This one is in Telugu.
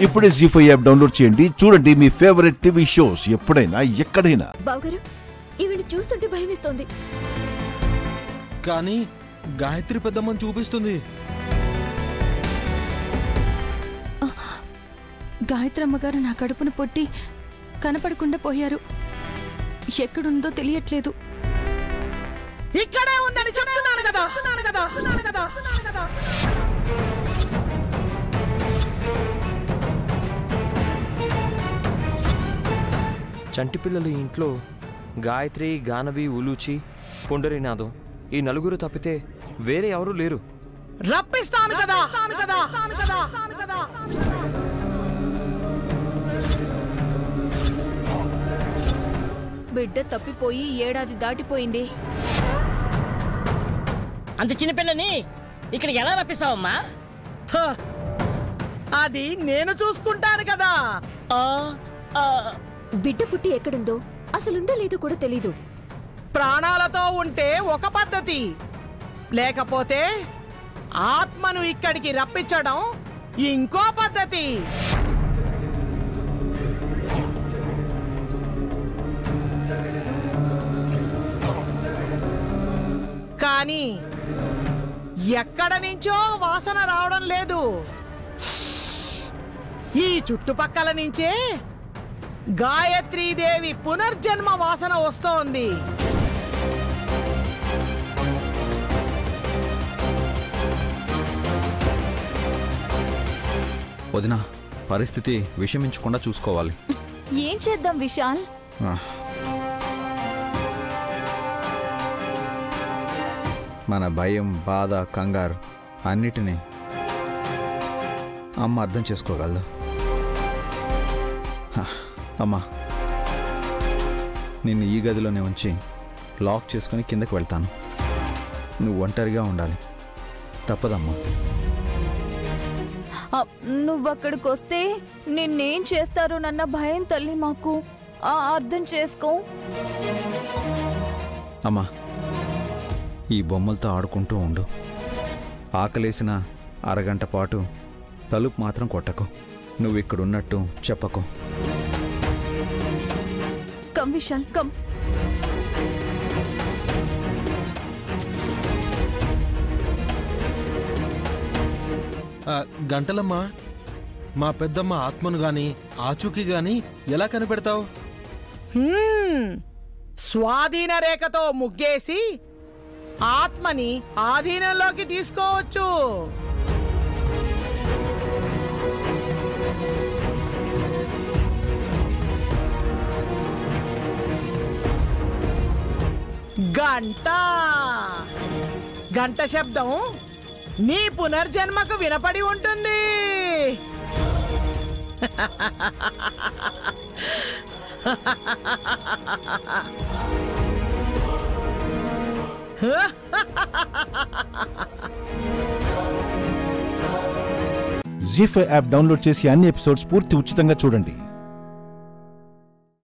ఇప్పుడే జీ5 యాప్ డౌన్లోడ్ చేయండి. చూడండి మీ ఫేవరెట్ టీవీ షోస్ ఎప్పుడైనా ఎక్కడైనా. బావగారు, ఈవిని చూస్తుంటే భయమేస్తోంది. కానీ గాయత్రి పెద్దమ్మని చూపిస్తుంది. గాయత్రి అమ్మగారు నా కడుపును పొట్టి కనపడకుండా పోయారు. ఎక్కడుందో తెలియట్లేదు. ఇక్కడే ఉందని చెప్తున్నాను కదా. చంటి పిల్లల ఇంట్లో గాయత్రి, గానవి, ఉలూచి, పుండరీనాథం ఈ నలుగురు తప్పితే వేరే ఎవరూ లేరు. రప్పిస్తాను కదా. బిడ్డ తప్పిపోయి ఏడాది దాటిపోయింది. అంత చిన్నపిల్లని ఇక్కడికి ఎలా రప్పిస్తావమ్మా? అది నేను చూసుకుంటాను కదా. బిడ్డ పుట్టి ఎక్కడుందో అసలుందో లేదో కూడా తెలీదు. ప్రాణాలతో ఉంటే ఒక పద్ధతి, లేకపోతే ఆత్మను ఇక్కడికి రప్పించడం ఇంకో పద్ధతి. కానీ ఎక్కడ నుంచో వాసన రావడం లేదు. ఈ చుట్టుపక్కల నుంచే గాయత్రీదేవి పునర్జన్మ వాసన వస్తోంది. వదిన, పరిస్థితి విషమించకుండా చూసుకోవాలి. ఏం చేద్దాం విశాల్? మన భయం, బాధ, కంగారు అన్నిటినీ అమ్మ అర్థం చేసుకోగలదు. అమ్మా, నిన్ను ఈ గదిలోనే ఉంచి లాక్ చేసుకుని కిందకి వెళ్తాను. నువ్వు ఒంటరిగా ఉండాలి. తప్పదమ్మా. నువ్వక్కడికొస్తే నిన్నేం చేస్తారోనన్న భయం తల్లి మాకు. అర్థం చేసుకో. అమ్మా, ఈ బొమ్మలతో ఆడుకుంటూ ఉండు. ఆకలేసిన అరగంట పాటు తలుపు మాత్రం కొట్టకు. నువ్వు ఇక్కడున్నట్టు చెప్పకు. Come Vishal, come. గంటలమ్మా, మా పెద్దమ్మ ఆత్మను గాని ఆచూకీ గాని ఎలా కనిపెడతావు? స్వాధీన రేఖతో ముగ్గేసి ఆత్మని ఆధీనంలోకి తీసుకోవచ్చు. గంట శబ్దం నీ పునర్జన్మకు వినపడి ఉంటుంది. జీ5 యాప్ డౌన్లోడ్ చేసి అన్ని ఎపిసోడ్స్ పూర్తి ఉచితంగా చూడండి.